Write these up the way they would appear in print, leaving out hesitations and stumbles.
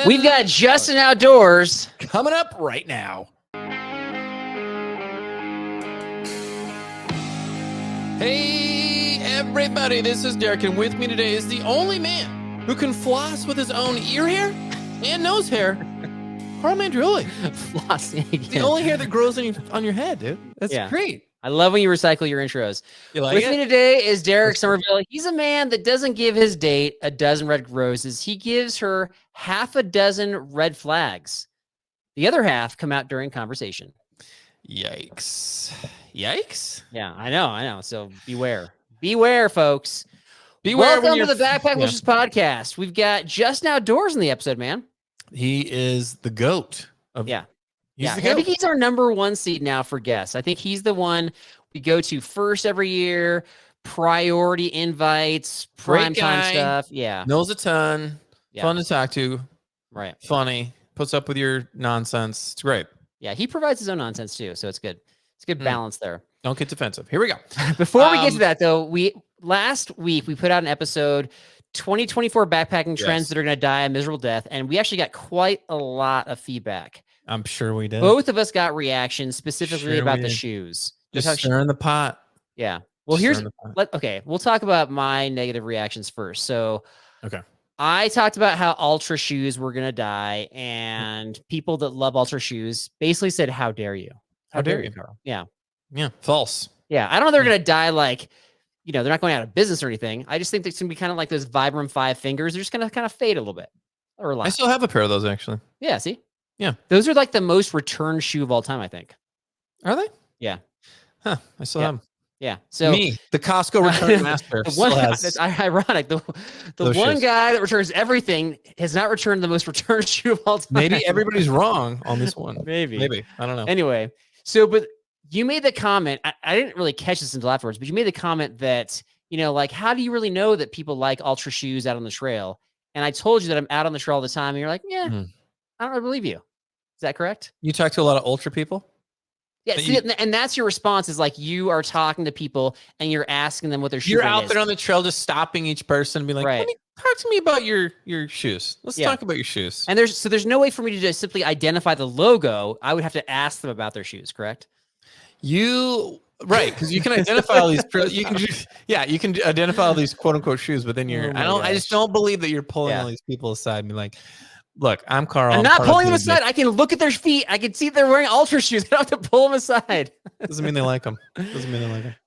We've got Justin Outdoors coming up right now. Hey, everybody, this is Derek, and with me today is the only man who can floss with his own ear hair and nose hair, Carl Mandrulli. flossing again. The only hair that grows on your head, dude. That's great. I love when you recycle your intros. You like With it? me today is Derek Somerville. He's a man that doesn't give his date a dozen red roses. He gives her half a dozen red flags. The other half come out during conversation. Yikes. Yikes? Yeah, I know. So beware. Beware, folks. Beware. Welcome to the Backpack Wishes podcast. We've got Justin Outdoors in the episode, man. He is the GOAT. He's the GOAT. I think he's our number one seed now for guests. I think he's the one we go to first every year. Priority invites, prime time stuff. Yeah. Knows a ton. Yeah. Fun to talk to. Right. Funny. Puts up with your nonsense. It's great. Yeah, he provides his own nonsense too, so it's good. It's good balance there. Don't get defensive. Here we go. Before we get to that, though, last week we put out an episode, 2024 backpacking trends that are going to die a miserable death, and we actually got quite a lot of feedback. I'm sure we did. Both of us got reactions specifically about the shoes. Just stirring the pot. Yeah. Well, we'll talk about my negative reactions first. So, I talked about how Ultra shoes were going to die, and people that love Ultra shoes basically said, "How dare you? How dare you, Carl?" Yeah. Yeah. False. Yeah. I don't know they're going to die like, they're not going out of business or anything. I just think it's going to be kind of like those Vibram 5 fingers. They're just going to kind of fade a little bit. Or I still have a pair of those, actually. Yeah. See? Yeah. Those are like the most returned shoe of all time, I think. Are they? Yeah. Huh. I still have them. Yeah. So me, the Costco return master. That's ironic. The one guy that returns everything has not returned the most returned shoe of all time. Maybe everybody's wrong on this one. Maybe. I don't know. Anyway, but you made the comment. I didn't really catch this until afterwards, but you made the comment that, like, how do you really know that people like Ultra shoes out on the trail? And I told you that I'm out on the trail all the time. And you're like, I don't really believe you. Is that correct? You talk to a lot of Ultra people? Yeah, and that's your response is like you are talking to people and you're asking them what their shoes are. You're out there on the trail just stopping each person and be like, talk to me about your shoes. Let's talk about your shoes. And there's no way for me to just simply identify the logo. I would have to ask them about their shoes, correct? Right, because you can identify all these you can identify all these quote unquote shoes, but then I just don't believe that you're pulling all these people aside and be like, look, I'm Carl. I'm not pulling them aside. I can look at their feet. I can see they're wearing Ultra shoes. I don't have to pull them aside. Doesn't mean they like them.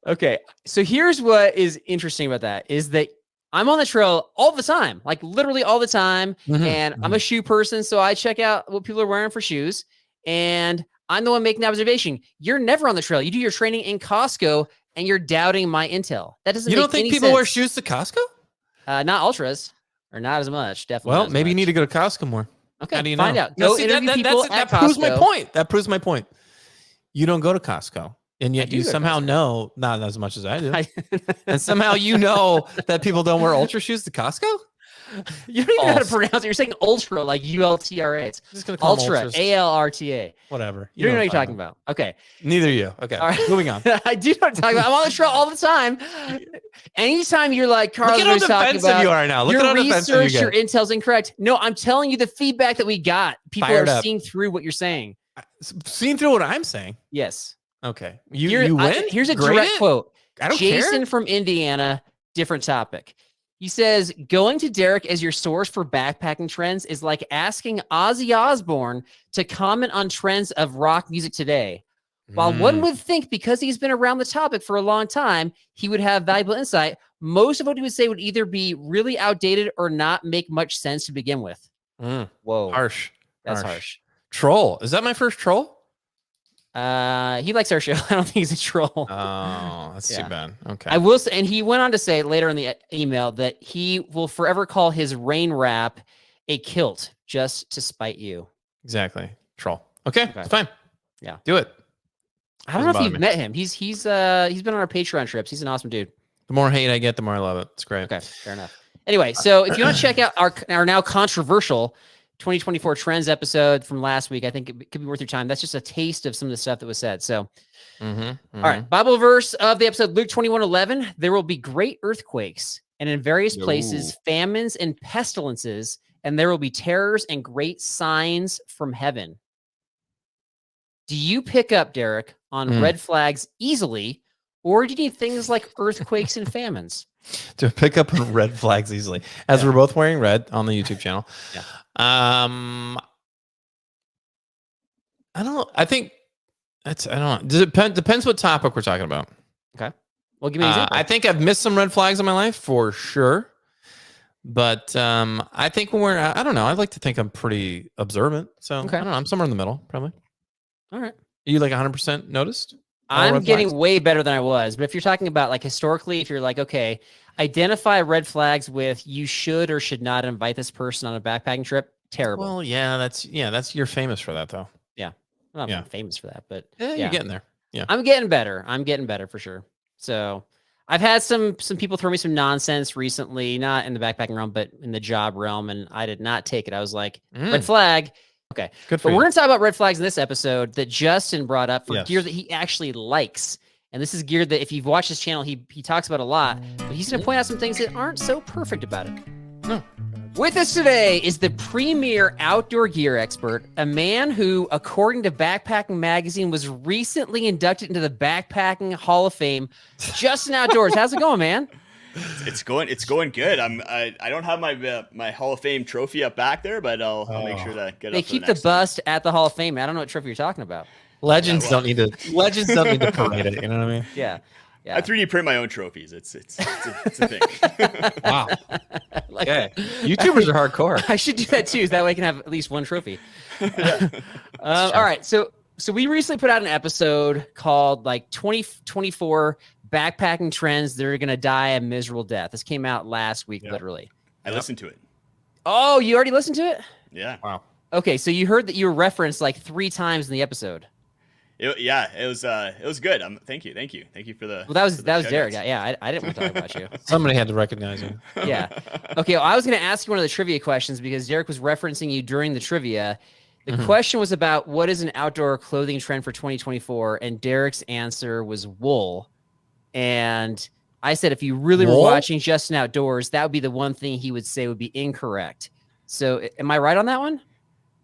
Okay. So here's what is interesting about that is that I'm on the trail all the time, like literally all the time. And I'm a shoe person. So I check out what people are wearing for shoes. And I'm the one making the observation. You're never on the trail. You do your training in Costco and you're doubting my intel. That doesn't make any sense. You don't think people wear shoes to Costco? Not Ultras. Or not as much, definitely. Well, maybe you need to go to Costco more. Okay, how do you find out. Go interview people at Costco. Proves my point. That proves my point. You don't go to Costco, and yet you somehow know, not as much as I do, and somehow you know that people don't wear Ultra shoes to Costco? You don't even know how to pronounce it. You're saying Ultra, like ULTRA. It's just gonna call Ultra, ALRTA. Whatever. You don't know what you're talking about. Okay. Neither you. Okay. All right. Moving on. I do know what I'm talking about. I'm on the trail all the time. Anytime you're like, Carl, look at how defensive you are now. Look at how defensive you your intel's incorrect. No, I'm telling you the feedback that we got. People are seeing through what you're saying. Seeing through what I'm saying? Yes. Okay. You win? Here's a direct quote. I don't Jason care. from Indiana, different topic. He says, going to Derek as your source for backpacking trends is like asking Ozzy Osbourne to comment on trends of rock music today. While one would think because he's been around the topic for a long time, he would have valuable insight, most of what he would say would either be really outdated or not make much sense to begin with. Whoa. Harsh. That's harsh. Troll. Is that my first troll? He likes our show. I don't think he's a troll. Oh, that's too bad. Okay. I will say, and he went on to say later in the email that he will forever call his rain wrap a kilt just to spite you. Exactly. Troll. Okay. It's fine. Yeah. Do it. I don't know if you've met him. He's been on our Patreon trips. He's an awesome dude. The more hate I get, the more I love it. It's great. Okay. Fair enough. Anyway, so if you want to check out our now controversial 2024 trends episode from last week, I think it could be worth your time. That's just a taste of some of the stuff that was said. So, all right. Bible verse of the episode, Luke 21:11. There will be great earthquakes and in various places, famines and pestilences, and there will be terrors and great signs from heaven. Do you pick up, Derek, on red flags easily, or do you need things like earthquakes and famines? To pick up on red flags easily, as we're both wearing red on the YouTube channel. Yeah. I don't. I think that's. I don't know. Does it depends what topic we're talking about? Okay. Well, give me an example. I think I've missed some red flags in my life for sure. But I think when we're, I don't know. I like to think I'm pretty observant. So I don't know. I'm somewhere in the middle, probably. All right. Are you like 100% noticed? I'm getting way better than I was. But if you're talking about like historically, if you're like, okay, identify red flags with you should or should not invite this person on a backpacking trip. Terrible. Well, that's you're famous for that though. Yeah. I'm not famous for that, but you're getting there. Yeah. I'm getting better. I'm getting better for sure. So I've had some people throw me some nonsense recently, not in the backpacking realm, but in the job realm. And I did not take it. I was like, red flag. Okay. Good for you. We're going to talk about red flags in this episode that Justin brought up for gear that he actually likes. And this is gear that if you've watched his channel, he talks about a lot, but he's going to point out some things that aren't so perfect about it. No. With us today is the premier outdoor gear expert, a man who, according to Backpacking Magazine, was recently inducted into the Backpacking Hall of Fame. Justin Outdoors, how's it going, man? It's going good. I don't have my Hall of Fame trophy up back there, but I'll make sure to get it. They keep the bust at the Hall of Fame. I don't know what trophy you're talking about. Legends don't need to parade it. You know what I mean? Yeah. I 3D print my own trophies. It's a thing. Wow. Okay. YouTubers are hardcore. I should do that too. That way I can have at least one trophy. All right. So we recently put out an episode called like 2024 backpacking trends that are going to die a miserable death. This came out last week, literally. I listened to it. Oh, you already listened to it? Yeah. Wow. Okay. So you heard that you were referenced like 3 times in the episode. It was good. Thank you for the. Well, that was Derek. Yeah, I didn't want to talk about you. Somebody had to recognize you. Yeah. Okay. Well, I was going to ask you one of the trivia questions because Derek was referencing you during the trivia. The question was about what is an outdoor clothing trend for 2024, and Derek's answer was wool. And I said if you really were watching Justin Outdoors, that would be the one thing he would say would be incorrect. So, am I right on that one?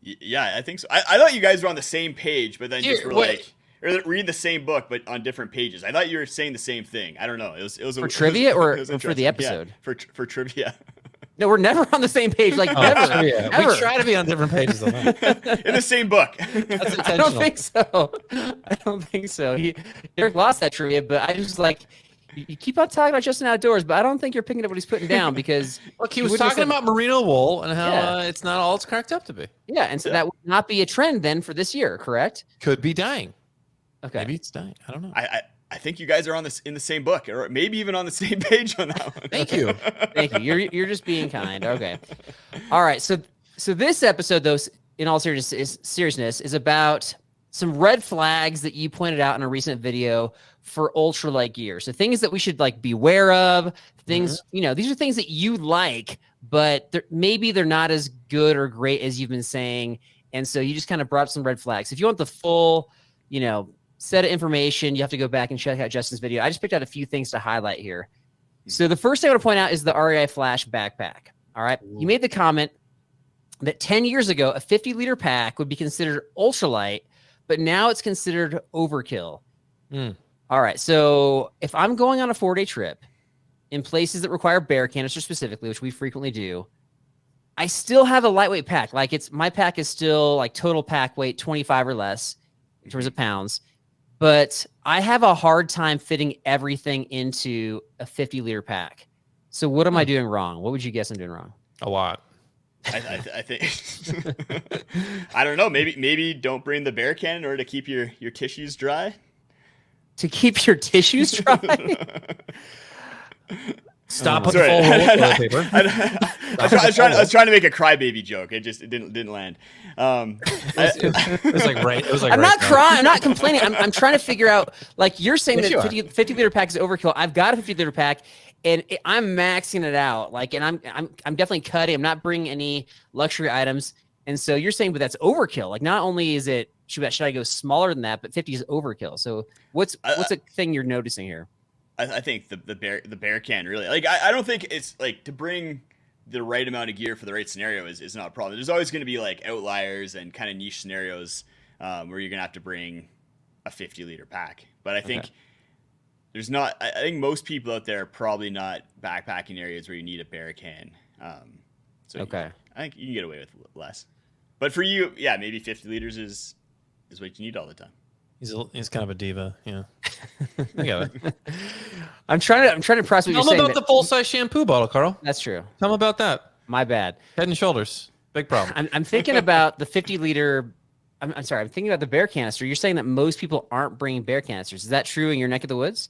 Yeah, I think so. I thought you guys were on the same page, but then just were like, or read the same book, but on different pages. I thought you were saying the same thing. I don't know. It was for trivia or for the episode? Yeah, for trivia. No, we're never on the same page. Like never. Yeah. Ever. We try to be on different pages. In the same book. That's I don't think so. I don't think so. Derek lost that trivia, but I just like. You keep on talking about Justin Outdoors, but I don't think you're picking up what he's putting down because look, he was talking about merino wool and how it's not all it's cracked up to be. Yeah, and so that would not be a trend then for this year, correct? Could be dying. Okay, maybe it's dying. I don't know. I think you guys are on in the same book, or maybe even on the same page on that one. Thank you. Thank you. You're just being kind. Okay. All right. So this episode, though, in all seriousness, is about some red flags that you pointed out in a recent video for ultralight gear. So things that we should like beware of, things, these are things that you like, but maybe they're not as good or great as you've been saying. And so you just kind of brought up some red flags. If you want the full, set of information, you have to go back and check out Justin's video. I just picked out a few things to highlight here. So the first thing I want to point out is the REI Flash backpack. All right. You made the comment that 10 years ago, a 50-liter pack would be considered ultralight, but now it's considered overkill. All right. So if I'm going on a 4-day trip in places that require bear canister specifically, which we frequently do, I still have a lightweight pack. Like my pack is still like total pack weight, 25 or less in terms of pounds, but I have a hard time fitting everything into a 50-liter pack. So what am I doing wrong? What would you guess I'm doing wrong? A lot. I think I don't know. Maybe don't bring the bear can in order to keep your tissues dry. To keep your tissues dry? Stop with the full roll of toilet paper. I was trying to make a crybaby joke. It didn't land. It was like right. It was like I'm not crying. I'm not complaining. I'm trying to figure out. Like you're saying that 50-liter pack is overkill. I've got a 50-liter pack, and I'm maxing it out. Like, and I'm definitely cutting. I'm not bringing any luxury items. And so you're saying, but that's overkill. Like, not only is it should I go smaller than that, but 50 is overkill. So what's a thing you're noticing here? I think the bear can really like. I don't think it's like to bring the right amount of gear for the right scenario is not a problem. There's always going to be like outliers and kind of niche scenarios where you're going to have to bring a 50-liter pack. But I think there's not. I think most people out there are probably not backpacking areas where you need a bear can. So I think you can get away with less. But for you, yeah, maybe 50 liters is what you need all the time. He's kind of a diva, yeah. I got it. I'm trying to press what you're saying. Tell them about the full-size shampoo bottle, Carl. That's true. Tell them about that. My bad. Head and Shoulders. Big problem. I'm thinking about the 50-liter. I'm sorry. I'm thinking about the bear canister. You're saying that most people aren't bringing bear canisters. Is that true in your neck of the woods?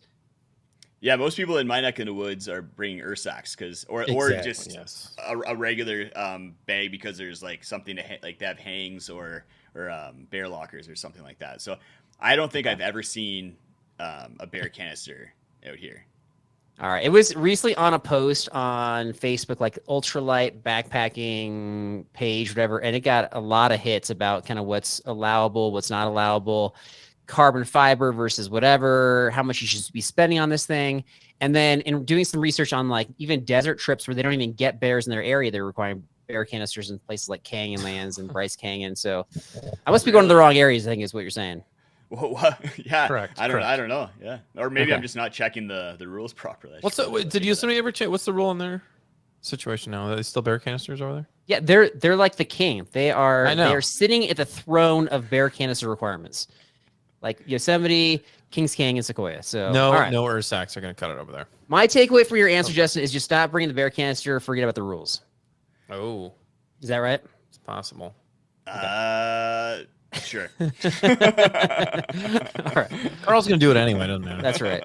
Yeah, most people in my neck of the woods are bringing Ursacks or just a regular bag because there's like something to like they have hangs or bear lockers or something like that. So I don't think I've ever seen a bear canister out here. All right. It was recently on a post on Facebook, like Ultralight backpacking page, whatever, and it got a lot of hits about kind of what's allowable, what's not allowable, carbon fiber versus whatever, how much you should be spending on this thing. And then in doing some research on like even desert trips where they don't even get bears in their area, they're requiring bear canisters in places like Canyonlands and Bryce Canyon. So I must be going to the wrong areas, I think is what you're saying. Well, yeah, correct. I don't know. Yeah, or maybe I'm just not checking the rules properly. Did Yosemite ever check? What's the rule in their situation now? Are they still bear canisters over there? Yeah, they're like the king. They are sitting at the throne of bear canister requirements, like Yosemite, Kings Canyon, Sequoia. So no Ursacks are going to cut it over there. My takeaway from your answer, Justin, is just stop bringing the bear canister. Forget about the rules. Oh, is that right? It's possible. Sure. All right. Carl's going to do it anyway, doesn't matter. That's right.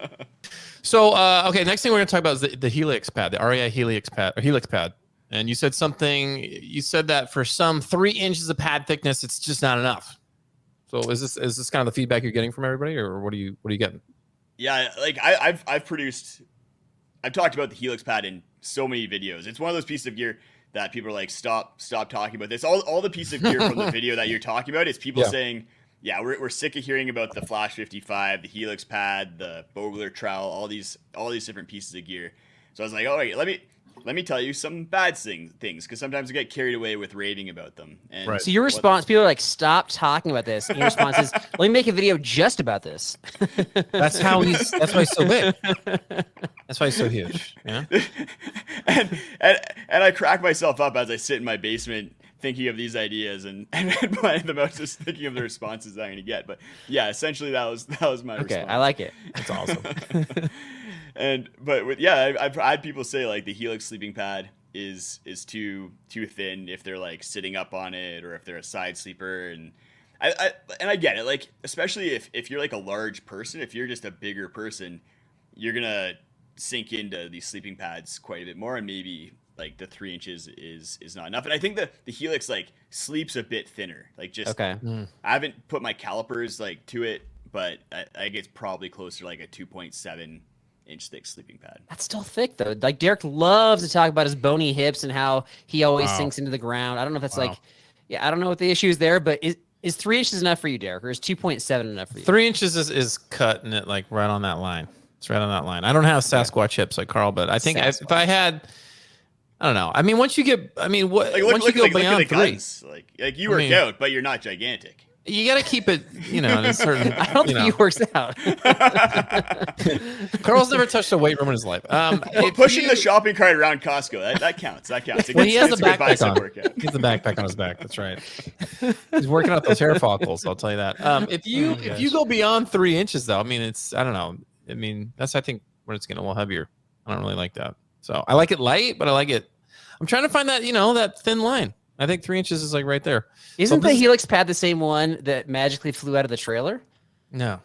So, next thing we're going to talk about is the Helix pad, the REI Helix pad. And you said that for some 3 inches of pad thickness, it's just not enough. So is this kind of the feedback you're getting from everybody, or what are you getting? Yeah, like I've talked about the Helix pad in so many videos. It's one of those pieces of gear that people are like, stop talking about this. All the piece of gear from the video that you're talking about is people saying, yeah, we're sick of hearing about the Flash 55, the Helix pad, the Bogler Trowel, all these different pieces of gear. So I was like, all right, let me tell you some bad things, because sometimes I get carried away with raving about them. And So your response, people are like, stop talking about this. And your response is, let me make a video just about this. That's why he's so big. That's why he's so huge. Yeah. and I crack myself up as I sit in my basement thinking of these ideas and planning them out, just thinking of the responses I'm going to get. But yeah, essentially that was my response. Okay, I like it. That's awesome. I've had people say like the Helix sleeping pad is too thin if they're like sitting up on it or if they're a side sleeper, and I get it, like especially if you're like a large person, if you're just a bigger person, you're gonna sink into these sleeping pads quite a bit more, and maybe like the 3 inches is not enough. And I think the Helix like sleeps a bit thinner, like just I haven't put my calipers like to it, but I think it's probably closer to like a 2.7 inch thick sleeping pad. That's still thick though. Like Derek loves to talk about his bony hips and how he always sinks into the ground. I don't know if that's I don't know what the issue is there, but is 3 inches enough for you, Derek, or is 2.7 enough for you? 3 inches is cutting it like right on that line. It's right on that line. I don't have Sasquatch hips like Carl, but I think if I had, I don't know. I mean, once you go beyond 3, like you work out, but you're not gigantic. You got to keep it, in a certain. I don't think he works out. Carl's never touched a weight room in his life. Pushing the shopping cart around Costco, that counts. That counts. Well, he has a backpack on. He has the backpack on his back. That's right. He's working out those hair follicles. I'll tell you that. If you go beyond 3 inches, though, I mean, I don't know. I mean, that's I think when it's getting a little heavier. I don't really like that. So I like it light, but I like it. I'm trying to find that that thin line. I think 3 inches is like right there. Isn't the Helix pad the same one that magically flew out of the trailer? No,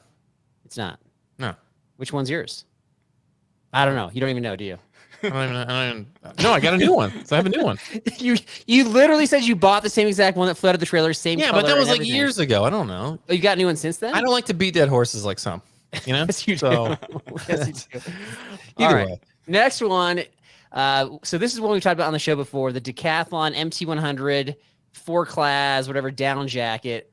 it's not. No. Which one's yours? I don't know. You don't even know, do you? I don't even. No, I got a new one. So I have a new one. You literally said you bought the same exact one that flew out of the trailer, same color. Yeah, but that was like years ago. I don't know. Oh, you got a new one since then? I don't like to beat dead horses like some. Yes, you do. Yes, you do. Either way. Next one. So this is one we've talked about on the show before, the Decathlon MT100 4-class, whatever, down jacket.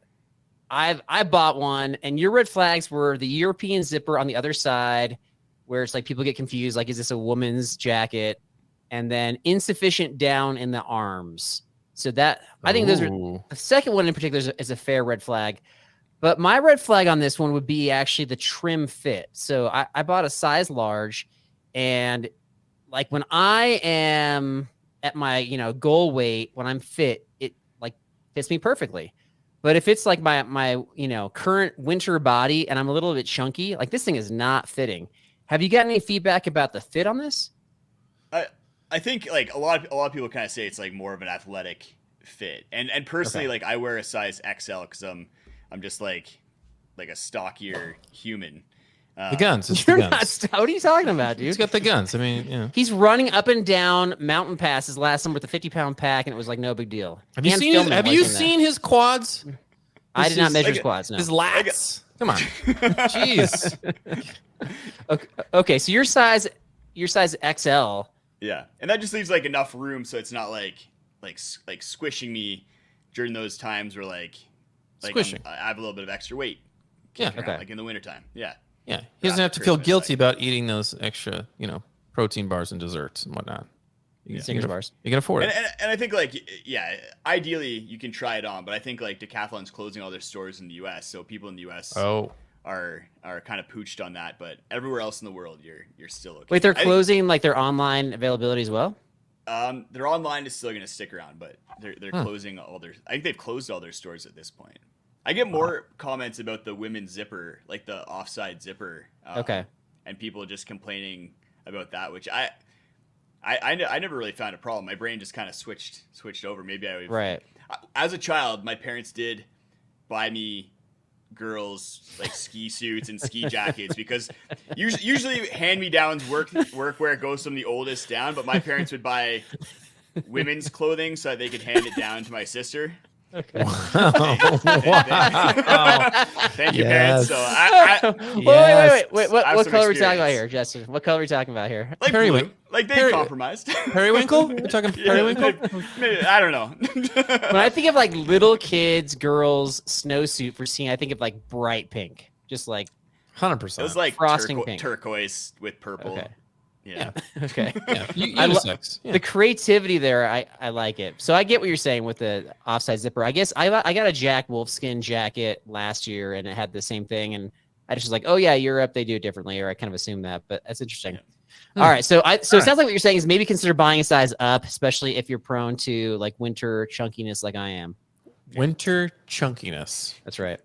I bought one, and your red flags were the European zipper on the other side, where it's like people get confused, like, is this a woman's jacket? and then insufficient down in the arms. So that I think those are the second one in particular is a fair red flag. But my red flag on this one would be actually the trim fit. So I bought a size large, and like when I am at my goal weight, when I'm fit, it like fits me perfectly. But if it's like my current winter body and I'm a little bit chunky, like this thing is not fitting. Have you gotten any feedback about the fit on this? I think like a lot of people kind of say it's like more of an athletic fit, and personally, like I wear a size XL because I'm just like a stockier human. The guns. You're not. What are you talking about, dude? He's got the guns. I mean, he's running up and down mountain passes last summer with a 50-pound pack, and it was like no bg deal. Have you seen his quads? I did not measure his quads. No. His lats. Come on. Jeez. Okay, so your size XL. Yeah, and that just leaves like enough room so it's not like squishing me during those times where like squishing. I have a little bit of extra weight. Yeah. Okay. Like in the wintertime. Yeah. Yeah. He doesn't have to feel guilty about eating those extra, protein bars and desserts and whatnot. Snickers bars. You can afford it. And I think like, ideally you can try it on, but I think like Decathlon's closing all their stores in the US. So people in the US are kind of pooched on that, but everywhere else in the world, you're still okay. Wait, they're closing like their online availability as well? Their online is still going to stick around, but they're closing all their, I think they've closed all their stores at this point. I get more comments about the women's zipper, like the offside zipper. Okay. And people just complaining about that, which I never really found a problem. My brain just kind of switched over. Maybe right. As a child, my parents did buy me girls like ski suits and ski jackets because usually hand-me-downs work where it goes from the oldest down, but my parents would buy women's clothing so that they could hand it down to my sister. Okay. Wow. Thank you, Yes. parents. So wait. What color are we talking about here, Justin? What color are we talking about here? Like Periwinkle. Like they compromised. Periwinkle? We're talking periwinkle? Maybe, I don't know. When I think of like little kids, girls, snowsuit for skiing, I think of like bright pink, just like 100%. It was like frosting pink. turquoise with purple. Okay. Yeah. Okay. Yeah. Unisex. The creativity there, I like it. So I get what you're saying with the offside zipper. I guess I got a Jack Wolfskin jacket last year, and it had the same thing, and I just was like, oh yeah, Europe they do it differently, or I kind of assumed that, but that's interesting. Yeah. All right, so it sounds like what you're saying is maybe consider buying a size up, especially if you're prone to like winter chunkiness, like I am. Winter chunkiness. That's right.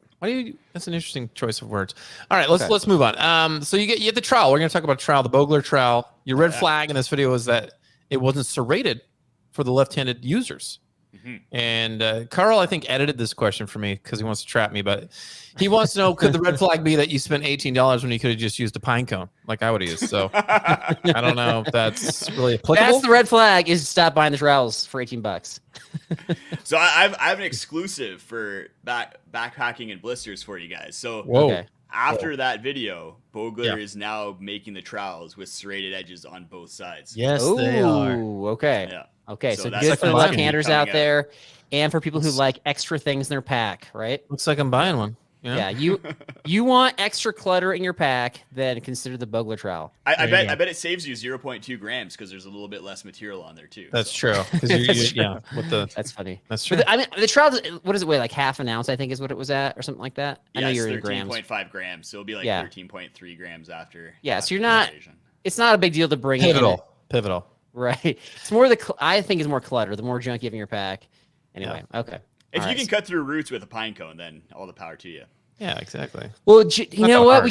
That's an interesting choice of words. All right, let's move on. So you get the trowel. We're going to talk about trowel, the Bogler trowel. Your red flag in this video is that it wasn't serrated for the left-handed users. Mm-hmm. And Carl, I think, edited this question for me because he wants to trap me, but he wants to know, could the red flag be that you spent $18 when you could have just used a pine cone like I would have used? So I don't know if that's really applicable. That's the red flag, is stop buying the trowels for $18. So I have an exclusive for backpacking and blisters for you guys. So after that video, Bogler is now making the trowels with serrated edges on both sides. Yes, they are. Okay. Yeah. Okay, so good for the left-handers out there, and for people who like extra things in their pack, right? Looks like I'm buying one. Yeah, you want extra clutter in your pack, then consider the Bogler trowel. I bet it saves you 0.2 grams because there's a little bit less material on there too. That's true. That's funny. That's true. The trowel, what does it weigh? Like half an ounce, I think, is what it was at, or something like that. Yeah, I know you're in 13.5 grams, so it'll be like 13.3 grams after. Yeah, so you're not. It's not a big deal to bring pivotal. Right. It's more I think it's more clutter. The more junk you have in your pack. Anyway, okay. If you can cut through roots with a pine cone, then all the power to you. Yeah, exactly. Well, you know what?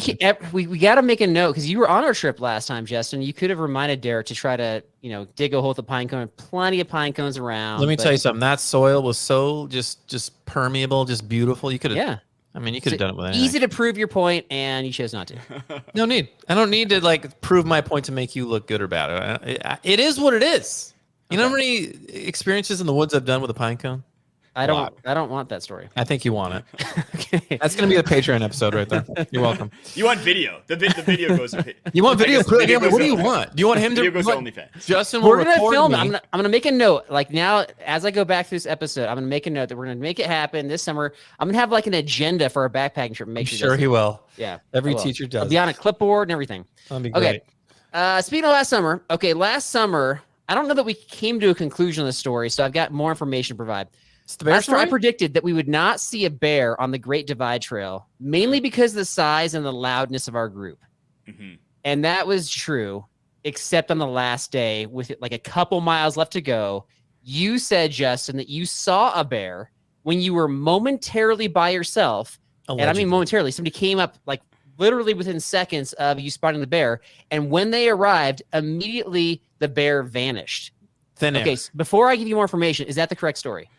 We got to make a note because you were on our trip last time, Justin. You could have reminded Derek to try to, dig a hole with a pine cone. Plenty of pine cones around. Let me tell you something. That soil was so just permeable, just beautiful. You could have. Yeah. I mean, you could have done it with anything. Easy to prove your point, and you chose not to. No need. I don't need to prove my point to make you look good or bad. It is what it is. You know how many experiences in the woods I've done with a pine cone? I don't want that story. I think you want it. Okay. That's going to be the Patreon episode right there. You're welcome. You want video. The video goes. You want video? What do you want? Do you want him to? Video goes to OnlyFans. Justin, we're going to film. I'm going to make a note. Like now, as I go back through this episode, I'm going to make a note that we're going to make it happen this summer. I'm going to have like an agenda for our backpacking trip. I'm sure he will. Yeah. Every teacher does. I'll be on a clipboard and everything. That'll be great. Okay. Speaking of last summer. Okay. Last summer, I don't know that we came to a conclusion of the story, so I've got more information to provide. It's the bear Last year, I story? predicted that we would not see a bear on the Great Divide Trail, mainly because of the size and the loudness of our group. Mhm. And that was true, except on the last day with like a couple miles left to go. You said, Justin, that you saw a bear when you were momentarily by yourself. And I mean momentarily, somebody came up like literally within seconds of you spotting the bear. And when they arrived, immediately the bear vanished. Thin air. Okay, so before I give you more information, is that the correct story?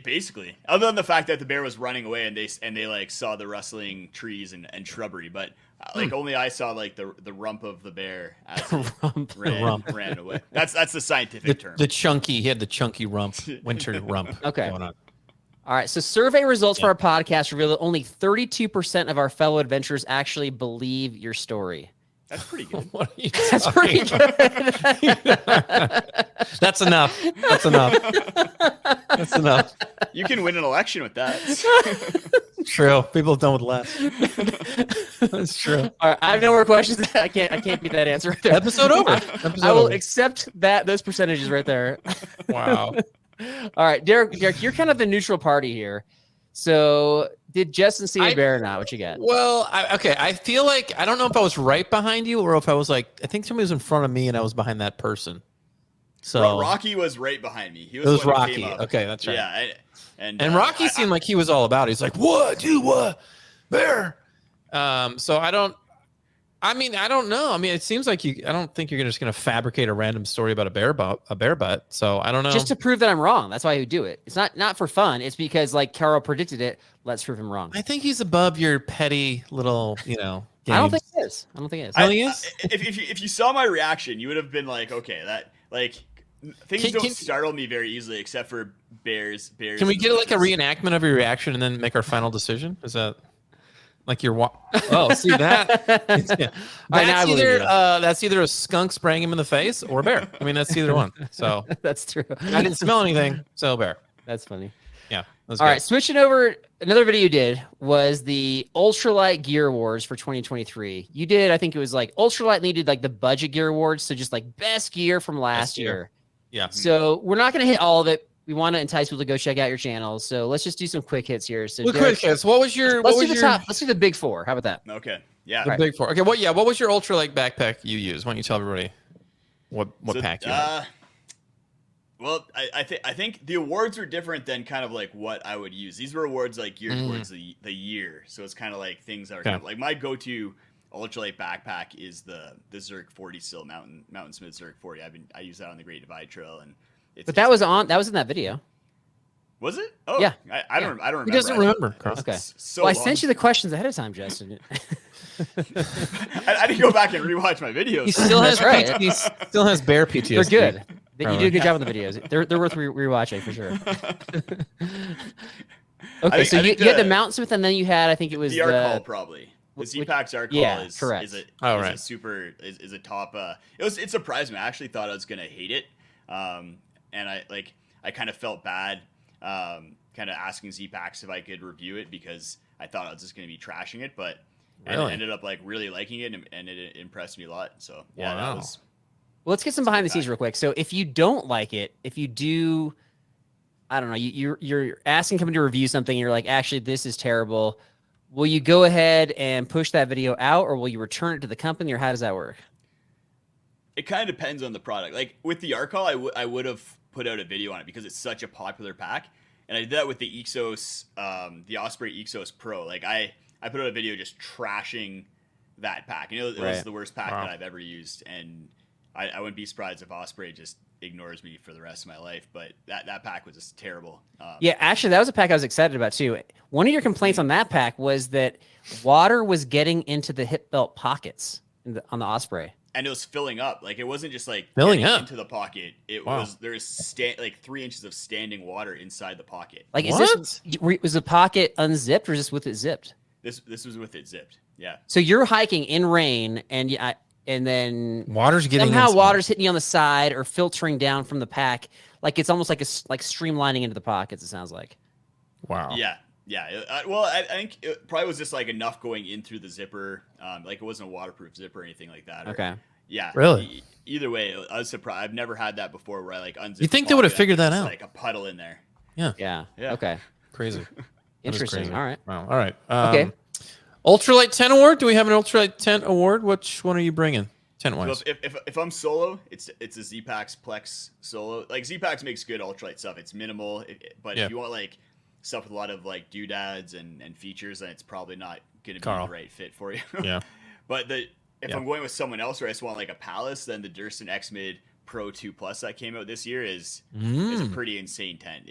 Basically, other than the fact that the bear was running away and they like saw the rustling trees and shrubbery, but like only I saw like the rump of the bear as it ran away. That's the scientific term. The chunky, he had the chunky rump, winter rump. Okay. Going on. All right. So survey results for our podcast reveal that only 32% of our fellow adventurers actually believe your story. That's pretty good. What are you That's pretty good. That's enough. That's enough. That's enough. You can win an election with that. True. People have done with less. That's true. All right. I have no more questions. I can't beat that answer right there. Episode over. I will accept those percentages right there. Wow. All right, Derek, you're kind of the neutral party here. So did Justin see a bear or not? What you got? Well, I feel like, I don't know if I was right behind you or if I was like, I think somebody was in front of me and I was behind that person. So Rocky was right behind me. He it was the one who Rocky. came up. Okay, that's right. Yeah. And Rocky seemed like he was all about it. He's like, what, dude, what? Bear. So I don't know. I mean, it seems like I don't think you're just going to fabricate a random story about a bear butt. So I don't know. Just to prove that I'm wrong. That's why I would do it. It's not for fun. It's because like Carl predicted it. Let's prove him wrong. I think he's above your petty little, games. I don't think he is. I don't think he is. He is? If you saw my reaction, you would have been like, okay, that like things don't startle me very easily, except for bears. Can we get like a reenactment of your reaction and then make our final decision? Is that like your oh, see that? That's either a skunk spraying him in the face or a bear. I mean, that's either one. So that's true. I didn't smell anything, so bear. That's funny. Yeah. All right, switching over. Another video you did was the Ultralight Gear Awards for 2023. You did, I think it was like Ultralight needed like the budget gear awards, so just like best gear from last year. Yeah. So we're not going to hit all of it. We want to entice people to go check out your channel. So let's just do some quick hits here. So quick hits. What was your? Let's do the top. Let's do the big four. How about that? Okay. Yeah. The big four. Okay. What was your Ultralight backpack you used? Why don't you tell everybody what pack you had? Well, I think the awards are different than kind of like what I would use. These were awards like geared towards the year, so it's kind of like things that are kind of like my go-to ultralight backpack is the Zerk 40 still Mountainsmith Zerk 40. I use that on the Great Divide Trail, and that was in that video. Was it? Oh yeah. I don't remember. He doesn't remember. Carl. Okay. So well, I sent you the questions ahead of time, Justin. I didn't go back and rewatch my videos. He still has He still has bear PTSD. They're good. You do a good job on the videos. They're worth rewatching for sure. Okay, so you had the Mountainsmith, and then you had, I think it was the Arcall probably. The Zpacks Arcall is correct. is a top. It surprised me. I actually thought I was gonna hate it, and I kind of felt bad, kind of asking Zpacks if I could review it because I thought I was just gonna be trashing it, but I ended up like really liking it, and it impressed me a lot. So yeah, wow. that was. Well, let's get some behind the scenes real quick. So if you don't like it, if you do, I don't know, you're asking someone to review something, and you're like, actually, this is terrible. Will you go ahead and push that video out, or will you return it to the company, or how does that work? It kind of depends on the product. Like with the Arcall, I would have put out a video on it because it's such a popular pack, and I did that with the Exos, the Osprey Exos Pro. Like I put out a video just trashing that pack. It was the worst pack that I've ever used, and I wouldn't be surprised if Osprey just ignores me for the rest of my life, but that pack was just terrible. Yeah, actually, that was a pack I was excited about too. One of your complaints on that pack was that water was getting into the hip belt pockets on the Osprey, and it was filling up. Like it wasn't just like filling up into the pocket. It was like 3 inches of standing water inside the pocket. Like, was the pocket unzipped or just with it zipped? This was with it zipped. Yeah. So you're hiking in rain, and then water's getting water's hitting you on the side or filtering down from the pack. Like it's almost like streamlining into the pockets. It sounds like. Wow. Yeah. Well, I think it probably was just like enough going in through the zipper. Like it wasn't a waterproof zipper or anything like that. Okay. Yeah. Really? Either way, I was surprised. I've never had that before where I like unzip. You think they would have figured that out? Like a puddle in there. Yeah. Okay. Crazy. Interesting. Crazy. All right. Wow. All right. Okay. Ultralight tent award. Do we have an Ultralight tent award? Which one are you bringing? Tent wise. So if I'm solo, it's a Zpacks Plex Solo. Like Zpacks makes good ultralight stuff. It's minimal, but if you want like stuff with a lot of like doodads and features, then it's probably not going to be the right fit for you. Yeah. But if I'm going with someone else, or I just want like a Palace, then the Durston X Mid Pro 2 Plus that came out this year is a pretty insane tent.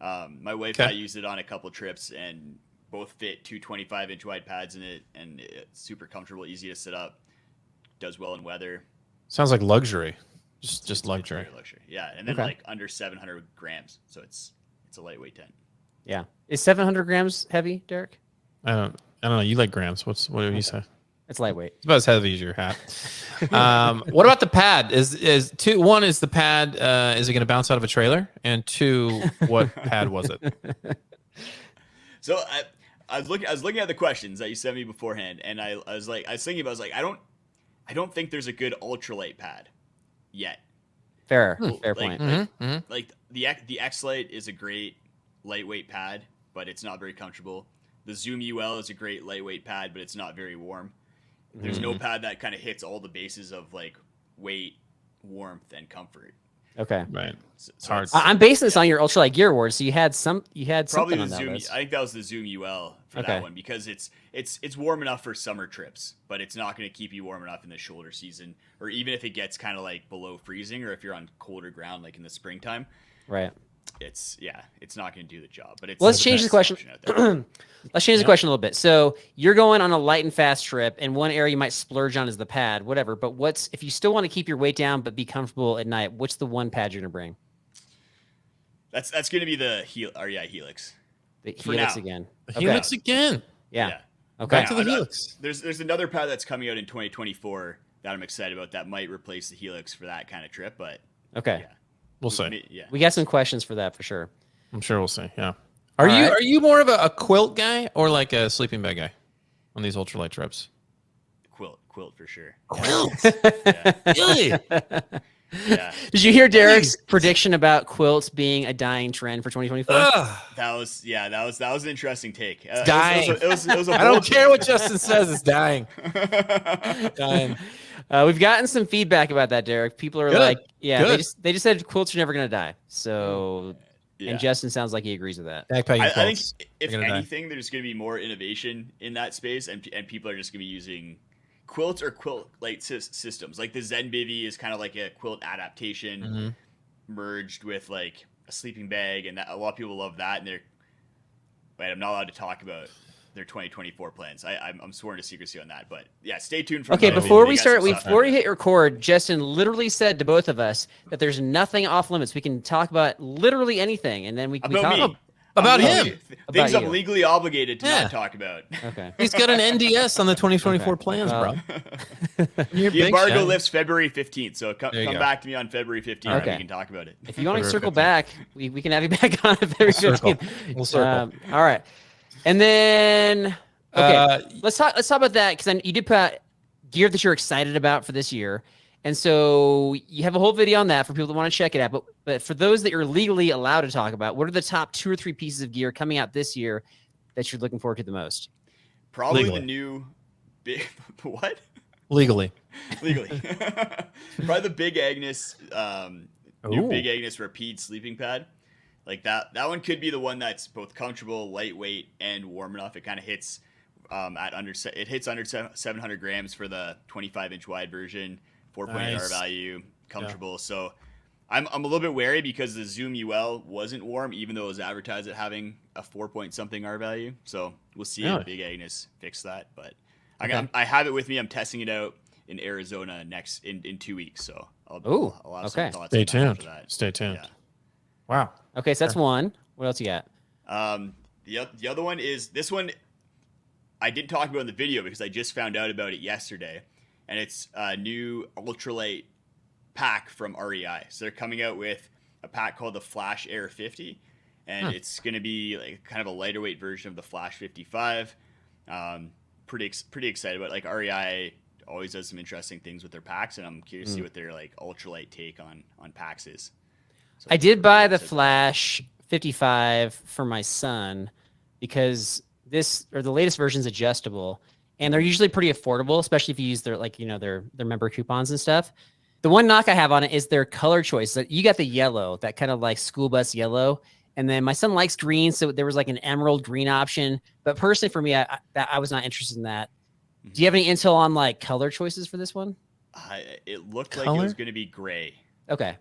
My wife and I used it on a couple trips, and both fit 2 25-inch wide pads in it, and it's super comfortable, easy to sit up, does well in weather. Sounds like luxury, just luxury. Luxury, yeah. And then like under 700 grams, so it's a lightweight tent. Yeah, is 700 grams heavy, Derek? I don't know. You like grams? What do you say? It's lightweight. It's about as heavy as your hat. What about the pad? Is two? One is the pad. Is it going to bounce out of a trailer? And two, what pad was it? So I was looking at the questions that you sent me beforehand, and I was thinking about, I don't think there's a good ultralight pad yet. Fair Like, point. Like the X-Lite is a great lightweight pad, but it's not very comfortable. The Zoom UL is a great lightweight pad, but it's not very warm. There's no pad that kind of hits all the bases of like weight, warmth, and comfort. Okay. Right. So it's hard. I'm basing this on your Ultralight Gear Award, so you had probably something the on that Zoom. list. I think that was the Zoom UL for that one, because it's warm enough for summer trips, but it's not going to keep you warm enough in the shoulder season, or even if it gets kind of like below freezing, or if you're on colder ground like in the springtime. Right. It's not going to do the job. But let's change the question. Let's change the question a little bit. So you're going on a light and fast trip, and one area you might splurge on is the pad, whatever. But if you still want to keep your weight down but be comfortable at night? What's the one pad you're going to bring? That's going to be the Helix. The Helix again. The Helix again. Yeah. Okay. Back to the Helix. There's another pad that's coming out in 2024 that I'm excited about that might replace the Helix for that kind of trip. But okay. Yeah. We'll see. Yeah. We got some questions for that for sure. I'm sure we'll see. Yeah. Are you more of a quilt guy or like a sleeping bag guy on these ultralight trips? Quilt for sure. Quilt. Yeah. Really? Yeah. Did you hear Derek's prediction about quilts being a dying trend for 2024? That was an interesting take. It's dying. It was a I don't care what Justin says. It's dying. Dying. We've gotten some feedback about that, Derek. People are like, yeah, Good. they just said quilts are never going to die. So, and Justin sounds like he agrees with that. Backpacking I quilts. think if anything, there's going to be more innovation in that space, and people are just going to be using quilts or quilt-like systems. Like the Zen Bivy is kind of like a quilt adaptation merged with like a sleeping bag, and a lot of people love that. And I'm not allowed to talk about their 2024 plans. I'm sworn to secrecy on that, but yeah, stay tuned for. Okay, before we hit record, Justin literally said to both of us that there's nothing off limits. We can talk about literally anything, and then we talk about him. Things I'm legally obligated to not talk about. Okay. He's got an NDS on the 2024 plans, bro. The embargo lifts February 15th, so come back to me on February 15th and we can talk about it. If you want to circle back, we can have you back on February 15th. We'll circle. All right. And then, let's talk about that, because you did put gear that you're excited about for this year. And so you have a whole video on that for people that want to check it out. But for those that you're legally allowed to talk about, what are the top 2 or 3 pieces of gear coming out this year that you're looking forward to the most? Probably legally. The new big what? Legally. Probably the Big Agnes new Big Agnes Rapide sleeping pad. Like that one could be the one that's both comfortable, lightweight, and warm enough. It kind of hits under 700 grams for the 25-inch wide version. 4.8 R value, comfortable. So I'm a little bit wary because the Zoom UL wasn't warm, even though it was advertised at having a 4-point-something R value. So we'll see if Big Agnes fix that. But I have it with me. I'm testing it out in Arizona in 2 weeks. So I'll have some thoughts. Stay tuned. For that. Stay tuned. Yeah. Wow. Okay, so that's one. What else you got? The other one is this one. I didn't talk about in the video because I just found out about it yesterday. And it's a new ultralight pack from REI. So they're coming out with a pack called the Flash Air 50, and it's going to be like kind of a lighter weight version of the Flash 55. Pretty excited about it. Like REI always does some interesting things with their packs, and I'm curious to see what their like ultralight take on packs is. So I did buy the Flash 55 for my son because the latest version's adjustable, and they're usually pretty affordable, especially if you use their their member coupons and stuff. The one knock I have on it is their color choice. So you got the yellow, that kind of like school bus yellow, and then my son likes green, so there was like an emerald green option. But personally, for me, I was not interested in that. Do you have any intel on like color choices for this one? It looked like it was going to be gray. Okay,